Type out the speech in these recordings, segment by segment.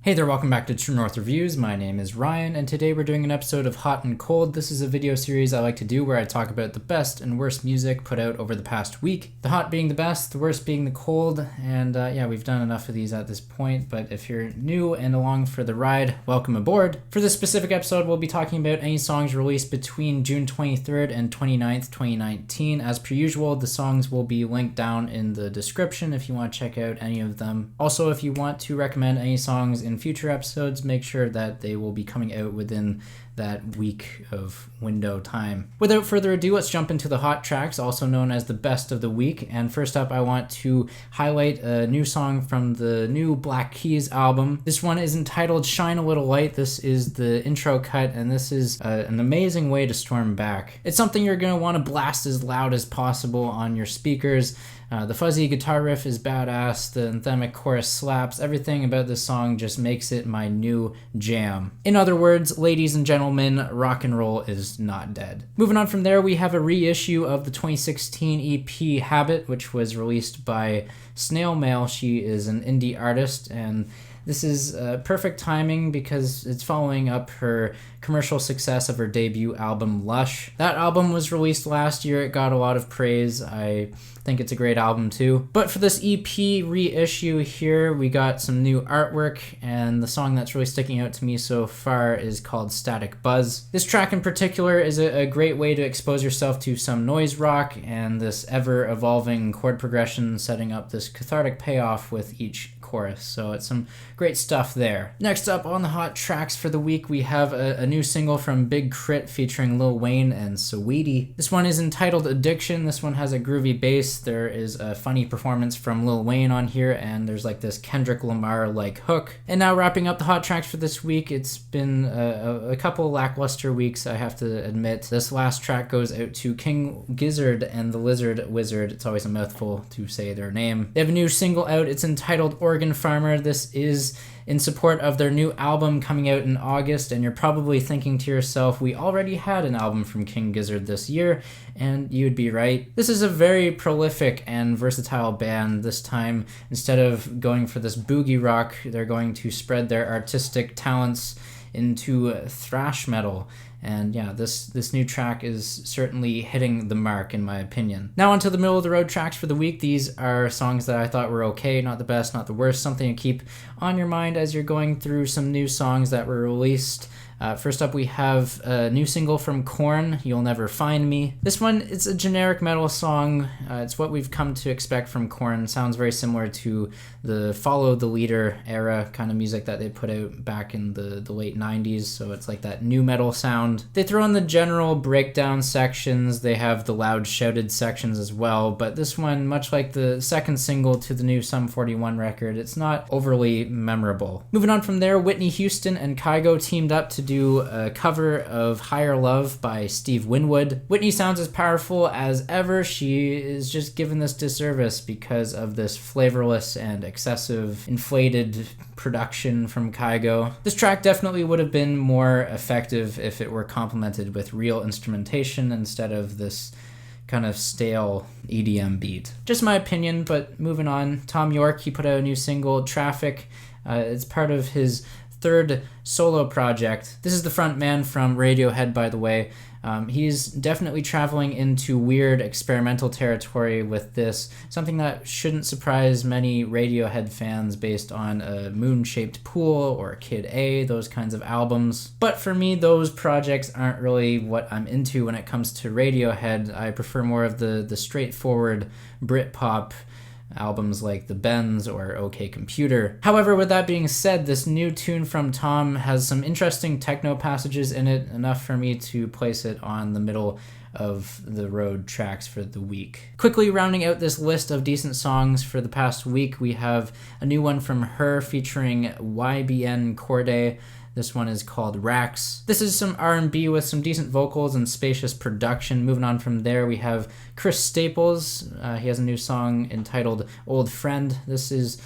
Hey there, welcome back to True North Reviews. My name is Ryan, and today we're doing an episode of Hot and Cold. This is a video series I like to do where I talk about the best and worst music put out over the past week. The hot being the best, the worst being the cold, and yeah, we've done enough of these at this point, but if you're new and along for the ride, welcome aboard. For this specific episode, we'll be talking about any songs released between June 23rd and 29th, 2019. As per usual, the songs will be linked down in the description if you want to check out any of them. Also, if you want to recommend any songs in future episodes, make sure that they will be coming out within that week of window time. Without further ado, let's jump into the hot tracks, also known as the best of the week. And first up, I want to highlight a new song from the new Black Keys album. This one is entitled Shine a Little Light. This is the intro cut, and this is an amazing way to storm back. It's something you're going to want to blast as loud as possible on your speakers. The fuzzy guitar riff is badass, the anthemic chorus slaps, everything about this song just makes it my new jam. In other words, ladies and gentlemen, rock and roll is not dead. Moving on from there, we have a reissue of the 2016 EP Habit, which was released by Snail Mail. She is an indie artist, and this is perfect timing because it's following up her commercial success of her debut album, Lush. That album was released last year. It got a lot of praise. I think it's a great album too. But for this EP reissue here, we got some new artwork, and the song that's really sticking out to me so far is called Static Buzz. This track in particular is a great way to expose yourself to some noise rock and this ever-evolving chord progression, setting up this cathartic payoff with each chorus. So it's some great stuff there. Next up on the hot tracks for the week, we have a new single from Big K.R.I.T featuring Lil Wayne and Saweetie. This one is entitled Addiction. This one has a groovy bass. There is a funny performance from Lil Wayne on here, and there's like this Kendrick Lamar-like hook. And now wrapping up the hot tracks for this week, it's been a couple lackluster weeks, I have to admit. This last track goes out to King Gizzard and the Lizard Wizard. It's always a mouthful to say their name. They have a new single out. It's entitled Oregon Farmer. This is in support of their new album coming out in August, and you're probably thinking to yourself, we already had an album from King Gizzard this year, and you'd be right. This is a very prolific and versatile band. This time, instead of going for this boogie rock, they're going to spread their artistic talents into thrash metal. And yeah, this new track is certainly hitting the mark in my opinion. Now onto the middle of the road tracks for the week. These are songs that I thought were okay, not the best, not the worst, something to keep on your mind as you're going through some new songs that were released. First up, we have a new single from Korn, You'll Never Find Me. This one, it's a generic metal song. It's what we've come to expect from Korn. Sounds very similar to the Follow the Leader era kind of music that they put out back in the late 90s, so it's like that new metal sound. They throw in the general breakdown sections, they have the loud shouted sections as well, but this one, much like the second single to the new Sum 41 record, it's not overly memorable. Moving on from there, Whitney Houston and Kygo teamed up to do a cover of Higher Love by Steve Winwood. Whitney sounds as powerful as ever. She is just given this disservice because of this flavorless and excessive inflated production from Kygo. This track definitely would have been more effective if it were complemented with real instrumentation instead of this kind of stale EDM beat. Just my opinion, but moving on. Thom Yorke, he put out a new single, Traffic. It's part of his third solo project. This is the front man from Radiohead, by the way. He's definitely traveling into weird experimental territory with this, something that shouldn't surprise many Radiohead fans based on a Moon-Shaped Pool or Kid A, those kinds of albums. But for me, those projects aren't really what I'm into when it comes to Radiohead. I prefer more of the straightforward Britpop albums like The Bends or OK Computer. However, with that being said, this new tune from Tom has some interesting techno passages in it, enough for me to place it on the middle of the road tracks for the week. Quickly rounding out this list of decent songs for the past week, we have a new one from H.E.R featuring YBN Cordae. This one is called Racks. This is some R&B with some decent vocals and spacious production. Moving on from there, we have Chris Staples. He has a new song entitled Old Friend. This is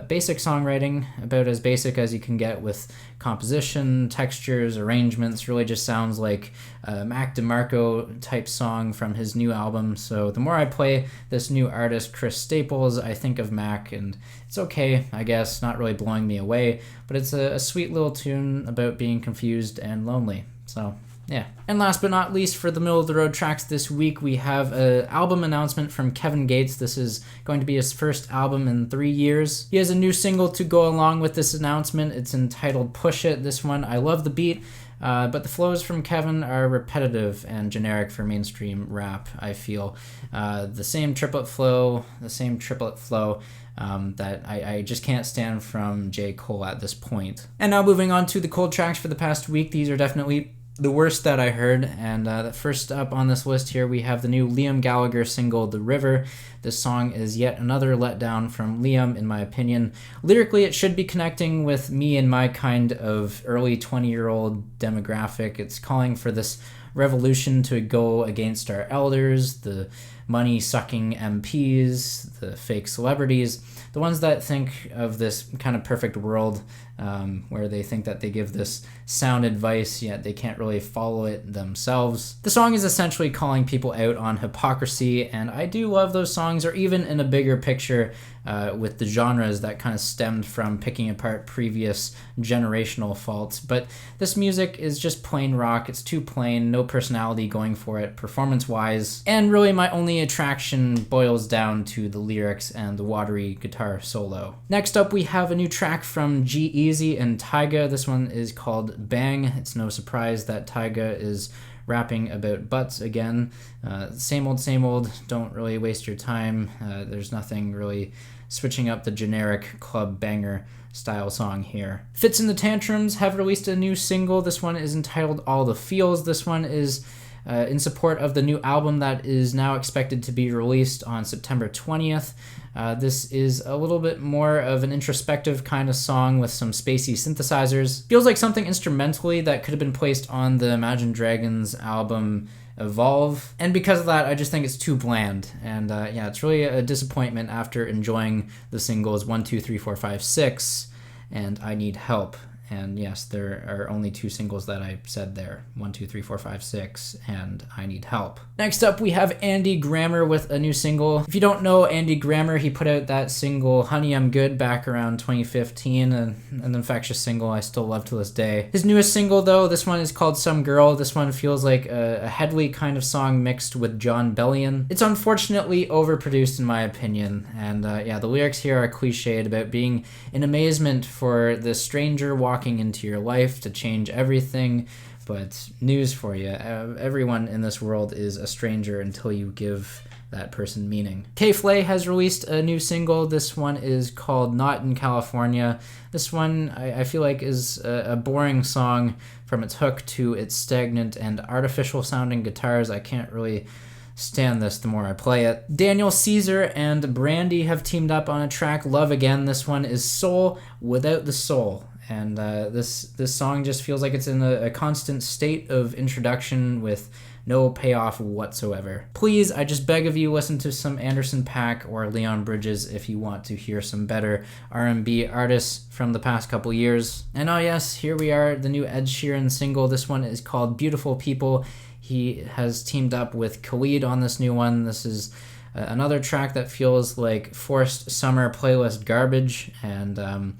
basic songwriting, about as basic as you can get with composition, textures, arrangements. Really just sounds like a Mac DeMarco type song from his new album. So the more I play this new artist, Chris Staples, I think of Mac, and it's okay, I guess, not really blowing me away, but it's a sweet little tune about being confused and lonely. So yeah. And last but not least, for the middle of the road tracks this week, we have an album announcement from Kevin Gates. This is going to be his first album in 3 years. He has a new single to go along with this announcement. It's entitled Push It. This one, I love the beat, but the flows from Kevin are repetitive and generic for mainstream rap, I feel. The same triplet flow that I just can't stand from J. Cole at this point. And now moving on to the cold tracks for the past week. These are definitely the worst that I heard, and first up on this list here, we have the new Liam Gallagher single, The River. This song is yet another letdown from Liam, in my opinion. Lyrically, it should be connecting with me and my kind of early 20-year-old demographic. It's calling for this revolution to go against our elders, the money-sucking MPs, the fake celebrities, the ones that think of this kind of perfect world where they think that they give this sound advice, yet they can't really follow it themselves. The song is essentially calling people out on hypocrisy, and I do love those songs, or even in a bigger picture with the genres that kind of stemmed from picking apart previous generational faults. But this music is just plain rock. It's too plain, no personality going for it performance-wise, and really my only attraction boils down to the lyrics and the watery guitar solo. Next up, we have a new track from G-Eazy and Tyga. This one is called Bang. It's no surprise that Tyga is rapping about butts again. Same old, don't really waste your time. There's nothing really switching up the generic club banger style song here. Fitz and the Tantrums have released a new single. This one is entitled All the Feels. This one is in support of the new album that is now expected to be released on September 20th. This is a little bit more of an introspective kind of song with some spacey synthesizers. Feels like something instrumentally that could have been placed on the Imagine Dragons album Evolve, and because of that I just think it's too bland, and yeah, it's really a disappointment after enjoying the singles 1, 2, 3, 4, 5, 6 and I Need Help. And yes, there are only 2 singles that I said there. 1, 2, 3, 4, 5, 6, and I Need Help. Next up, we have Andy Grammer with a new single. If you don't know Andy Grammer, he put out that single, Honey, I'm Good, back around 2015, and an infectious single I still love to this day. His newest single, though, this one is called Some Girl. This one feels like a Headley kind of song mixed with John Bellion. It's unfortunately overproduced in my opinion, and yeah, the lyrics here are cliched about being in amazement for the stranger walking into your life to change everything. But news for you, everyone in this world is a stranger until you give that person meaning. K.Flay has released a new single. This one is called Not in California. This one I feel like is a boring song from its hook to its stagnant and artificial sounding guitars. I can't really stand this the more I play it. Daniel Caesar and Brandy have teamed up on a track, Love Again. This one is soul without the soul. And this song just feels like it's in a constant state of introduction with no payoff whatsoever. Please, I just beg of you, listen to some Anderson .Paak or Leon Bridges if you want to hear some better R&B artists from the past couple years. And oh yes, here we are, the new H.E.R single. This one is called Beautiful People. He has teamed up with K.R.I.T on this new one. This is another track that feels like forced summer playlist garbage, and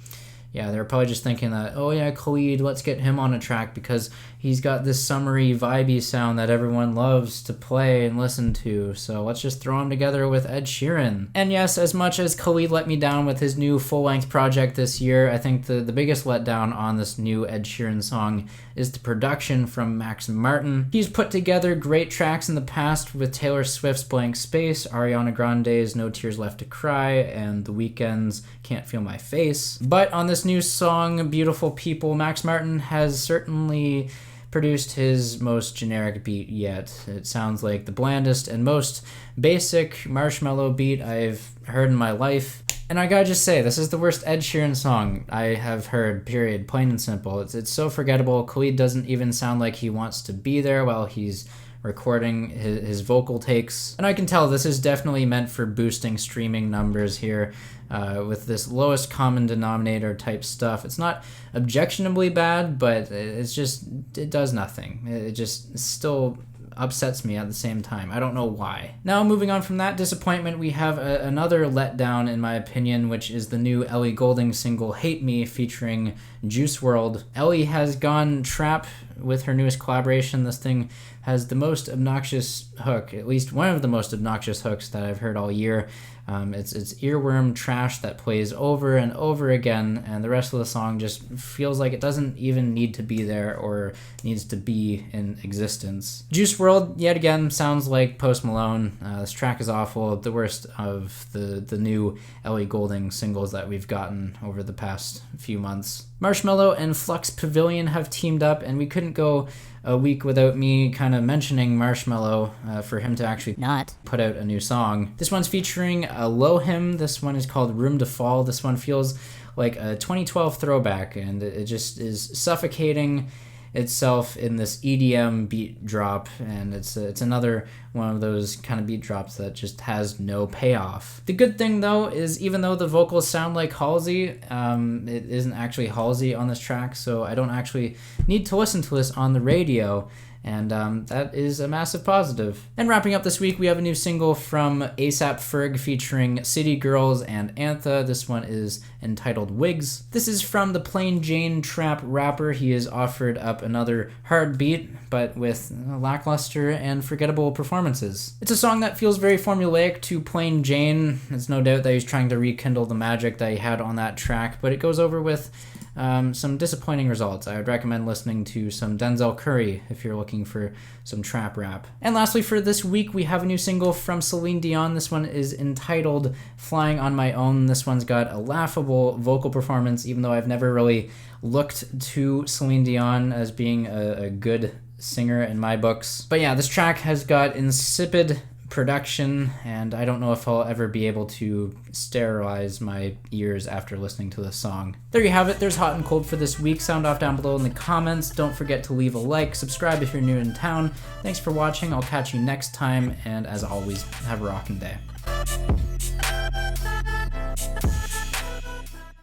yeah, they're probably just thinking that, oh yeah, Khalid, let's get him on a track because he's got this summery, vibey sound that everyone loves to play and listen to, so let's just throw him together with Ed Sheeran. And yes, as much as Khalid let me down with his new full-length project this year, I think the biggest letdown on this new Ed Sheeran song is the production from Max Martin. He's put together great tracks in the past with Taylor Swift's Blank Space, Ariana Grande's No Tears Left to Cry, and The Weeknd's Can't Feel My Face. But on this new song, Beautiful People, Max Martin has certainly produced his most generic beat yet. It sounds like the blandest and most basic marshmallow beat I've heard in my life. And I gotta just say, this is the worst Ed Sheeran song I have heard, period, plain and simple. It's so forgettable. Khalid doesn't even sound like he wants to be there while he's recording his vocal takes. And I can tell this is definitely meant for boosting streaming numbers here with this lowest common denominator type stuff. It's not objectionably bad, but it does nothing. It just still upsets me at the same time. I don't know why. Now, moving on from that disappointment, we have another letdown, in my opinion, which is the new Ellie Goulding single Hate Me featuring Juice WRLD. Ellie has gone trap with her newest collaboration. This thing has the most obnoxious hook, at least one of the most obnoxious hooks that I've heard all year. It's earworm trash that plays over and over again, and the rest of the song just feels like it doesn't even need to be there or needs to be in existence. Juice WRLD, yet again, sounds like Post Malone. This track is awful, the worst of the new Ellie Goulding singles that we've gotten over the past few months. Marshmello and Flux Pavilion have teamed up, and we couldn't go a week without me kind of mentioning Marshmello for him to actually not put out a new song. This one's featuring a Lohim. This one is called Room to Fall. This one feels like a 2012 throwback, and it just is suffocating itself in this EDM beat drop, and it's another one of those kind of beat drops that just has no payoff. The good thing though is, even though the vocals sound like Halsey, it isn't actually Halsey on this track, so I don't actually need to listen to this on the radio, and that is a massive positive. And wrapping up this week, we have a new single from A$AP Ferg featuring City Girls and Antha. This one is entitled Wigs. This is from the Plain Jane trap rapper. He has offered up another hard beat, but with lackluster and forgettable performances. It's a song that feels very formulaic to Plain Jane. It's no doubt that he's trying to rekindle the magic that he had on that track, but it goes over with some disappointing results. I would recommend listening to some Denzel Curry if you're looking for some trap rap. And lastly, for this week, we have a new single from Celine Dion. This one is entitled Flying on My Own. This one's got a laughable vocal performance, even though I've never really looked to Celine Dion as being a good singer in my books. But yeah, this track has got insipid production, and I don't know if I'll ever be able to sterilize my ears after listening to this song. There you have it. There's Hot and Cold for this week. Sound off down below in the comments. Don't forget to leave a like, subscribe if you're new in town. Thanks for watching. I'll catch you next time, and as always, have a rockin' day.